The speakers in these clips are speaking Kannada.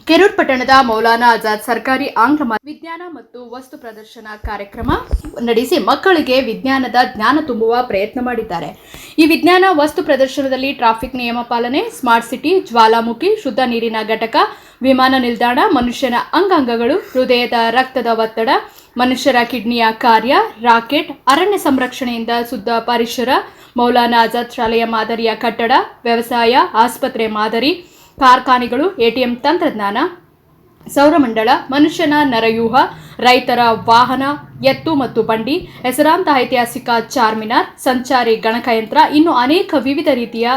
ಕೆರೂರು ಪಟ್ಟಣದ ಮೌಲಾನಾ ಆಜಾದ್ ಸರ್ಕಾರಿ ಆಂಗ್ಲ ವಿಜ್ಞಾನ ಮತ್ತು ವಸ್ತು ಪ್ರದರ್ಶನ ಕಾರ್ಯಕ್ರಮ ನಡೆಸಿ ಮಕ್ಕಳಿಗೆ ವಿಜ್ಞಾನದ ಜ್ಞಾನ ತುಂಬುವ ಪ್ರಯತ್ನ ಮಾಡಿದ್ದಾರೆ. ಈ ವಿಜ್ಞಾನ ವಸ್ತು ಪ್ರದರ್ಶನದಲ್ಲಿ ಟ್ರಾಫಿಕ್ ನಿಯಮ ಪಾಲನೆ, ಸ್ಮಾರ್ಟ್ ಸಿಟಿ, ಜ್ವಾಲಾಮುಖಿ, ಶುದ್ಧ ನೀರಿನ ಘಟಕ, ವಿಮಾನ ನಿಲ್ದಾಣ, ಮನುಷ್ಯನ ಅಂಗಾಂಗಗಳು, ಹೃದಯದ ರಕ್ತದ ಒತ್ತಡ, ಮನುಷ್ಯರ ಕಿಡ್ನಿಯ ಕಾರ್ಯ, ರಾಕೆಟ್, ಅರಣ್ಯ ಸಂರಕ್ಷಣೆಯಿಂದ ಶುದ್ಧ ಪರಿಸರ, ಮೌಲಾನಾ ಆಜಾದ್ ಶಾಲೆಯ ಮಾದರಿಯ ಕಟ್ಟಡ, ವ್ಯವಸಾಯ, ಆಸ್ಪತ್ರೆ ಮಾದರಿ, ಕಾರ್ಖಾನೆಗಳು, ಎಟಿಎಂ ತಂತ್ರಜ್ಞಾನ, ಸೌರಮಂಡಲ, ಮನುಷ್ಯನ ನರವ್ಯೂಹ, ರೈತರ ವಾಹನ, ಎತ್ತು ಮತ್ತು ಬಂಡಿ, ಹೆಸರಾಂತ ಐತಿಹಾಸಿಕ ಚಾರ್ಮಿನಾರ್, ಸಂಚಾರಿ ಗಣಕಯಂತ್ರ, ಇನ್ನು ಅನೇಕ ವಿವಿಧ ರೀತಿಯ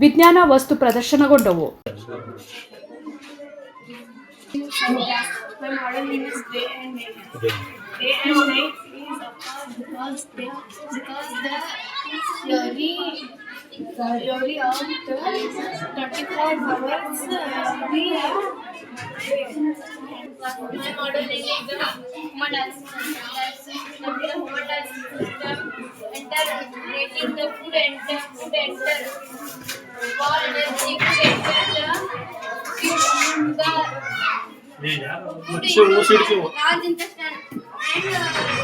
ವಿಜ್ಞಾನ ವಸ್ತು ಪ್ರದರ್ಶನಗೊಂಡವು. Theory of the 24 hours my model is the human system, enter rating the food enter for energy enter the large intestine and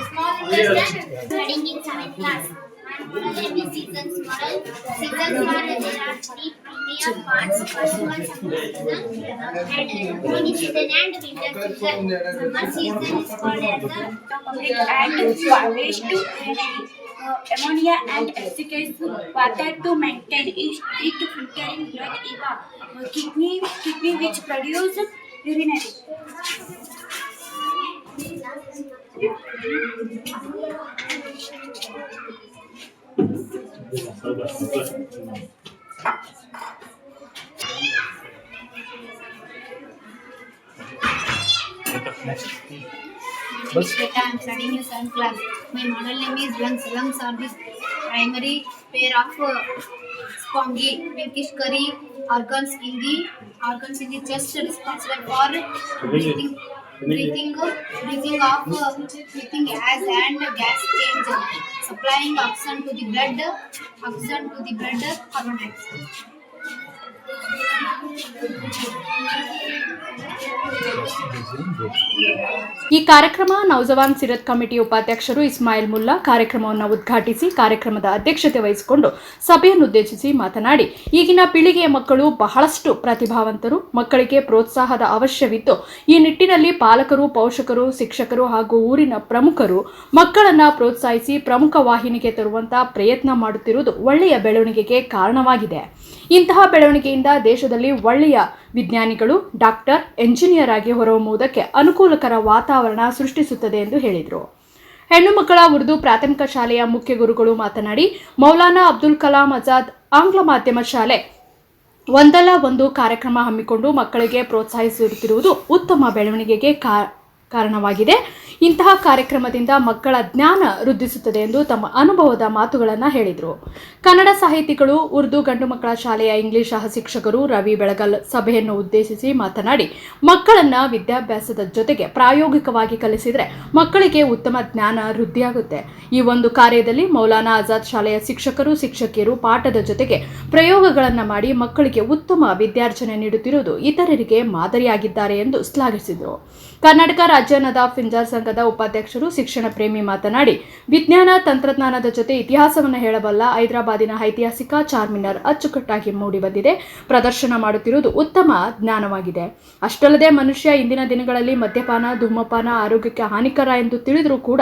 small intestine. Studying in 7th class. Seasons model. Seasons model, there are 3 premium parts. First one, summer season, and rainy season and winter season. Summer season is called as the and waste to ammonia and efficacious water to maintain it filtering blood kidney which produce urinary. Shweta, I am studying in 7th class. My model name is lungs. Lungs are the primary pair of spongy, pinkish curry organs in the chest, responsible for breathing gas and gas change, supplying oxygen to the blood, carbon dioxide. ಈ ಕಾರ್ಯಕ್ರಮ ನೌಜವಾನ್ ಸಿರತ್ ಕಮಿಟಿ ಉಪಾಧ್ಯಕ್ಷರು ಇಸ್ಮಾಯಿಲ್ ಮುಲ್ಲಾ ಕಾರ್ಯಕ್ರಮವನ್ನು ಉದ್ಘಾಟಿಸಿ ಕಾರ್ಯಕ್ರಮದ ಅಧ್ಯಕ್ಷತೆ ವಹಿಸಿಕೊಂಡು ಸಭೆಯನ್ನುದ್ದೇಶಿಸಿ ಮಾತನಾಡಿ, ಈಗಿನ ಪೀಳಿಗೆಯ ಮಕ್ಕಳು ಬಹಳಷ್ಟು ಪ್ರತಿಭಾವಂತರು. ಮಕ್ಕಳಿಗೆ ಪ್ರೋತ್ಸಾಹದ ಅವಶ್ಯವಿದ್ದು, ಈ ನಿಟ್ಟಿನಲ್ಲಿ ಪಾಲಕರು, ಪೋಷಕರು, ಶಿಕ್ಷಕರು ಹಾಗೂ ಊರಿನ ಪ್ರಮುಖರು ಮಕ್ಕಳನ್ನು ಪ್ರೋತ್ಸಾಹಿಸಿ ಪ್ರಮುಖ ವಾಹಿನಿಗೆ ತರುವಂತಹ ಪ್ರಯತ್ನ ಮಾಡುತ್ತಿರುವುದು ಒಳ್ಳೆಯ ಬೆಳವಣಿಗೆಗೆ ಕಾರಣವಾಗಿದೆ. ಇಂತಹ ಬೆಳವಣಿಗೆಯಿಂದ ದೇಶದಲ್ಲಿ ಒಳ್ಳೆಯ ವಿಜ್ಞಾನಿಗಳು, ಡಾಕ್ಟರ್, ಎಂಜಿನಿಯರ್ ಆಗಿ ಹೊರಹೊಮ್ಮುವುದಕ್ಕೆ ಅನುಕೂಲಕರ ವಾತಾವರಣ ಸೃಷ್ಟಿಸುತ್ತದೆ ಎಂದು ಹೇಳಿದರು. ಹೆಣ್ಣು ಮಕ್ಕಳ ಉರ್ದು ಪ್ರಾಥಮಿಕ ಶಾಲೆಯ ಮುಖ್ಯ ಗುರುಗಳು ಮಾತನಾಡಿ, ಮೌಲಾನಾ ಅಬ್ದುಲ್ ಕಲಾಂ ಆಜಾದ್ ಆಂಗ್ಲ ಮಾಧ್ಯಮ ಶಾಲೆ ಒಂದಲ್ಲ ಒಂದು ಕಾರ್ಯಕ್ರಮ ಹಮ್ಮಿಕೊಂಡು ಮಕ್ಕಳಿಗೆ ಪ್ರೋತ್ಸಾಹಿಸುತ್ತಿರುವುದು ಉತ್ತಮ ಬೆಳವಣಿಗೆಗೆ ಕಾರಣವಾಗಿದೆ. ಇಂತಹ ಕಾರ್ಯಕ್ರಮದಿಂದ ಮಕ್ಕಳ ಜ್ಞಾನ ವೃದ್ಧಿಸುತ್ತದೆ ಎಂದು ತಮ್ಮ ಅನುಭವದ ಮಾತುಗಳನ್ನು ಹೇಳಿದರು. ಕನ್ನಡ ಸಾಹಿತಿಗಳು, ಉರ್ದು ಗಂಡು ಮಕ್ಕಳ ಶಾಲೆಯ ಇಂಗ್ಲಿಷ್ ಸಹ ಶಿಕ್ಷಕರು ರವಿ ಬೆಳಗಲ್ ಸಭೆಯನ್ನು ಉದ್ದೇಶಿಸಿ ಮಾತನಾಡಿ, ಮಕ್ಕಳನ್ನ ವಿದ್ಯಾಭ್ಯಾಸದ ಜೊತೆಗೆ ಪ್ರಾಯೋಗಿಕವಾಗಿ ಕಲಿಸಿದರೆ ಮಕ್ಕಳಿಗೆ ಉತ್ತಮ ಜ್ಞಾನ ವೃದ್ಧಿಯಾಗುತ್ತೆ. ಈ ಒಂದು ಕಾರ್ಯದಲ್ಲಿ ಮೌಲಾನಾ ಆಜಾದ್ ಶಾಲೆಯ ಶಿಕ್ಷಕರು, ಶಿಕ್ಷಕಿಯರು ಪಾಠದ ಜೊತೆಗೆ ಪ್ರಯೋಗಗಳನ್ನು ಮಾಡಿ ಮಕ್ಕಳಿಗೆ ಉತ್ತಮ ವಿದ್ಯಾರ್ಜನೆ ನೀಡುತ್ತಿರುವುದು ಇತರರಿಗೆ ಮಾದರಿಯಾಗಿದ್ದಾರೆ ಎಂದು ಶ್ಲಾಘಿಸಿದರು. ಕರ್ನಾಟಕ ರಾಜ್ಯ ನದಾಫ್ ಫಿಂಜಾರ್ ಸಂಘದ ಉಪಾಧ್ಯಕ್ಷರು ಶಿಕ್ಷಣ ಪ್ರೇಮಿ ಮಾತನಾಡಿ, ವಿಜ್ಞಾನ ತಂತ್ರಜ್ಞಾನದ ಜೊತೆ ಇತಿಹಾಸವನ್ನು ಹೇಳಬಲ್ಲ ಹೈದರಾಬಾದಿನ ಐತಿಹಾಸಿಕ ಚಾರ್ಮಿನಾರ್ ಅಚ್ಚುಕಟ್ಟಾಗಿ ಮೂಡಿಬಂದಿದೆ. ಪ್ರದರ್ಶನ ಮಾಡುತ್ತಿರುವುದು ಉತ್ತಮ ಜ್ಞಾನವಾಗಿದೆ. ಅಷ್ಟಲ್ಲದೆ ಮನುಷ್ಯ ಇಂದಿನ ದಿನಗಳಲ್ಲಿ ಮದ್ಯಪಾನ, ಧೂಮಪಾನ ಆರೋಗ್ಯಕ್ಕೆ ಹಾನಿಕರ ಎಂದು ತಿಳಿದರೂ ಕೂಡ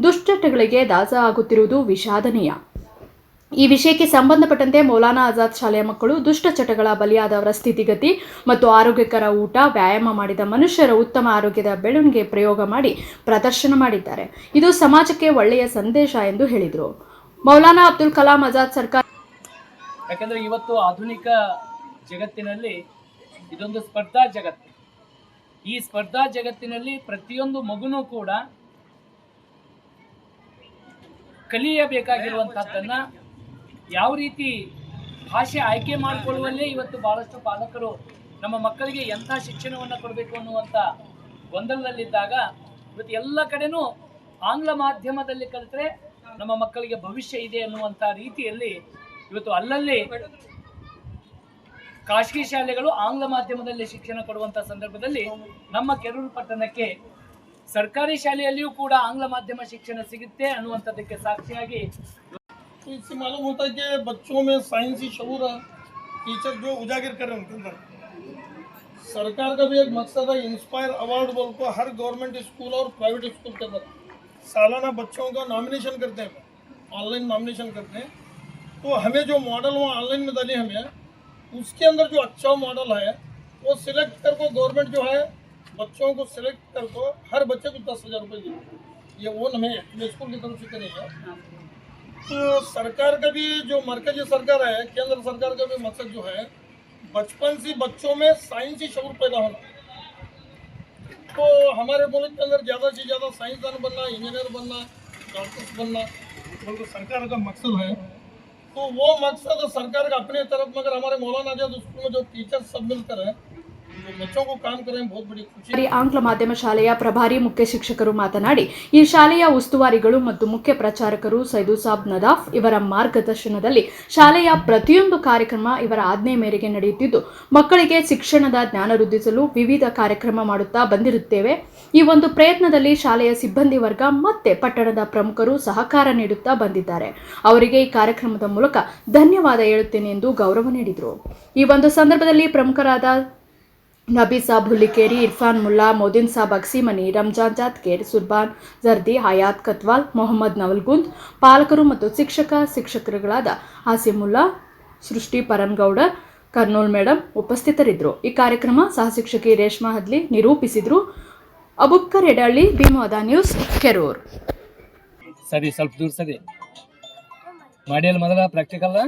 ದುಶ್ಚಟಗಳಿಗೆ ದಾಸ ಆಗುತ್ತಿರುವುದು ವಿಷಾದನೀಯ. ಈ ವಿಷಯಕ್ಕೆ ಸಂಬಂಧಪಟ್ಟಂತೆ ಮೌಲಾನಾ ಆಜಾದ್ ಶಾಲೆಯ ಮಕ್ಕಳು ದುಷ್ಟಚಟಗಳ ಬಲಿಯಾದವರ ಸ್ಥಿತಿಗತಿ ಮತ್ತು ಆರೋಗ್ಯಕರ ಊಟ, ವ್ಯಾಯಾಮ ಮಾಡಿದ ಮನುಷ್ಯರ ಉತ್ತಮ ಆರೋಗ್ಯದ ಬೆಳವಣಿಗೆ ಪ್ರಯೋಗ ಮಾಡಿ ಪ್ರದರ್ಶನ ಮಾಡಿದ್ದಾರೆ. ಇದು ಸಮಾಜಕ್ಕೆ ಒಳ್ಳೆಯ ಸಂದೇಶ ಎಂದು ಹೇಳಿದರು. ಮೌಲಾನಾ ಅಬ್ದುಲ್ ಕಲಾಂ ಆಜಾದ್ ಸರ್ಕಾರ ಯಾಕಂದರೆ ಇವತ್ತು ಆಧುನಿಕ ಜಗತ್ತಿನಲ್ಲಿ ಇದೊಂದು ಸ್ಪರ್ಧಾ ಜಗತ್ತು. ಈ ಸ್ಪರ್ಧಾ ಜಗತ್ತಿನಲ್ಲಿ ಪ್ರತಿಯೊಂದು ಮಗುನೂ ಕೂಡ ಕಲಿಯಬೇಕಾಗಿರುವಂಥದ್ದನ್ನು ಯಾವ ರೀತಿ ಭಾಷೆ ಆಯ್ಕೆ ಮಾಡಿಕೊಳ್ಳುವಲ್ಲೇ ಇವತ್ತು ಭಾಳಷ್ಟು ಪಾಲಕರು ನಮ್ಮ ಮಕ್ಕಳಿಗೆ ಎಂಥ ಶಿಕ್ಷಣವನ್ನು ಕೊಡಬೇಕು ಅನ್ನುವಂಥ ಗೊಂದಲದಲ್ಲಿದ್ದಾಗ ಇವತ್ತು ಎಲ್ಲ ಕಡೆನೂ ಆಂಗ್ಲ ಮಾಧ್ಯಮದಲ್ಲಿ ಕಲಿತರೆ ನಮ್ಮ ಮಕ್ಕಳಿಗೆ ಭವಿಷ್ಯ ಇದೆ ಅನ್ನುವಂಥ ರೀತಿಯಲ್ಲಿ ಇವತ್ತು ಅಲ್ಲಲ್ಲಿ ಖಾಸಗಿ ಶಾಲೆಗಳು ಆಂಗ್ಲ ಮಾಧ್ಯಮದಲ್ಲಿ ಶಿಕ್ಷಣ ಕೊಡುವಂಥ ಸಂದರ್ಭದಲ್ಲಿ ನಮ್ಮ ಕೆರೂರು ಪಟ್ಟಣಕ್ಕೆ ಸರ್ಕಾರಿ ಶಾಲೆಯಲ್ಲಿಯೂ ಕೂಡ ಆಂಗ್ಲ ಮಾಧ್ಯಮ ಶಿಕ್ಷಣ ಸಿಗುತ್ತೆ ಅನ್ನುವಂಥದ್ದಕ್ಕೆ ಸಾಕ್ಷಿಯಾಗಿ तो इससे मालूम होता है कि बच्चों में साइंसी शऊर टीचर जो उजागर कर रहे हैं उनके अंदर सरकार का भी एक मकसद है इंस्पायर अवार्ड बोल को हर गवर्नमेंट स्कूल और प्राइवेट स्कूल के अंदर सालाना बच्चों का नॉमिनेशन करते हैं, ऑनलाइन नॉमिनेशन करते हैं। तो हमें जो मॉडल वहाँ ऑनलाइन में डाले हमें उसके अंदर जो अच्छा मॉडल है वो सिलेक्ट कर को गवर्नमेंट जो है बच्चों को सिलेक्ट कर को हर बच्चे को 10,000 रुपये दी। ये वो हमें स्कूल की तरफ से करेंगे। तो सरकार का भी जो मरकजी सरकार है, केंद्र सरकार का भी मकसद जो है बचपन से बच्चों में साइंसी शऊर पैदा होना। तो हमारे मुल्क के अंदर ज़्यादा से ज़्यादा साइंसदान बनना, इंजीनियर बनना, डॉक्टर्स बनना वो तो सरकार का मकसद है। तो वो मकसद सरकार का अपने तरफ, मगर हमारे मौलाना आजाद स्कूल में जो टीचर्स सब मिलकर है जो बच्चों को काम कर रहे हैं, बहुत बड़ी खुशी। ಆಂಗ್ಲ ಮಾಧ್ಯಮ ಶಾಲೆಯ ಪ್ರಭಾರಿ ಮುಖ್ಯ ಶಿಕ್ಷಕರು ಮಾತನಾಡಿ, ಈ ಶಾಲೆಯ ಉಸ್ತುವಾರಿಗಳು ಮತ್ತು ಮುಖ್ಯ ಪ್ರಚಾರಕರು ಸೈದು ಸಾಬ್ ನದಾಫ್ ಇವರ ಮಾರ್ಗದರ್ಶನದಲ್ಲಿ ಶಾಲೆಯ ಪ್ರತಿಯೊಂದು ಕಾರ್ಯಕ್ರಮ ಇವರ ಆಜ್ಞೆ ಮೇರೆಗೆ ನಡೆಯುತ್ತಿದ್ದು, ಮಕ್ಕಳಿಗೆ ಶಿಕ್ಷಣದ ಜ್ಞಾನ ವೃದ್ಧಿಸಲು ವಿವಿಧ ಕಾರ್ಯಕ್ರಮ ಮಾಡುತ್ತಾ ಬಂದಿರುತ್ತೇವೆ. ಈ ಒಂದು ಪ್ರಯತ್ನದಲ್ಲಿ ಶಾಲೆಯ ಸಿಬ್ಬಂದಿ ವರ್ಗ ಮತ್ತೆ ಪಟ್ಟಣದ ಪ್ರಮುಖರು ಸಹಕಾರ ನೀಡುತ್ತಾ ಬಂದಿದ್ದಾರೆ. ಅವರಿಗೆ ಈ ಕಾರ್ಯಕ್ರಮದ ಮೂಲಕ ಧನ್ಯವಾದ ಹೇಳುತ್ತೇನೆ ಎಂದು ಗೌರವ ನೀಡಿದರು. ಈ ಒಂದು ಸಂದರ್ಭದಲ್ಲಿ ಪ್ರಮುಖರಾದ ನಬಿ ಸಾಬ್ ಹುಲಿಕೇರಿ, ಇರ್ಫಾನ್ ಮುಲ್ಲಾ, ಮೋದಿನ್ ಸಾಬ್ ಅಕ್ಸಿಮನಿ, ರಂಜಾನ್ ಜಾತ್ಕೇರ್, ಸುರ್ಬಾನ್ ಜರ್ದಿ, ಹಯಾತ್ ಕತ್ವಾಲ್, ಮೊಹಮ್ಮದ್ ನವಲ್ಗುಂದ್, ಪಾಲಕರು ಮತ್ತು ಶಿಕ್ಷಕರುಗಳಾದ ಆಸಿಮುಲ್ಲಾ, ಸೃಷ್ಟಿ ಪರನ್ಗೌಡರ್, ಕರ್ನೂಲ್ ಮೇಡಮ್ ಉಪಸ್ಥಿತರಿದ್ದರು. ಈ ಕಾರ್ಯಕ್ರಮ ಸಹ ಶಿಕ್ಷಕಿ ರೇಷ್ಮಾ ಹದ್ಲಿ ನಿರೂಪಿಸಿದರು. ಅಬುಬ್ಕರ್ ಎಡಹಳ್ಳಿ, ಭೀಮವಾದ ನ್ಯೂಸ್, ಕೆರೂರ್. ಸರಿ, ಸ್ವಲ್ಪ ದೂರ ಸರಿ ಮಾಡಿಯಲ್ಲ ಮೊದಲ ಪ್ರಾಕ್ಟಿಕಲ್.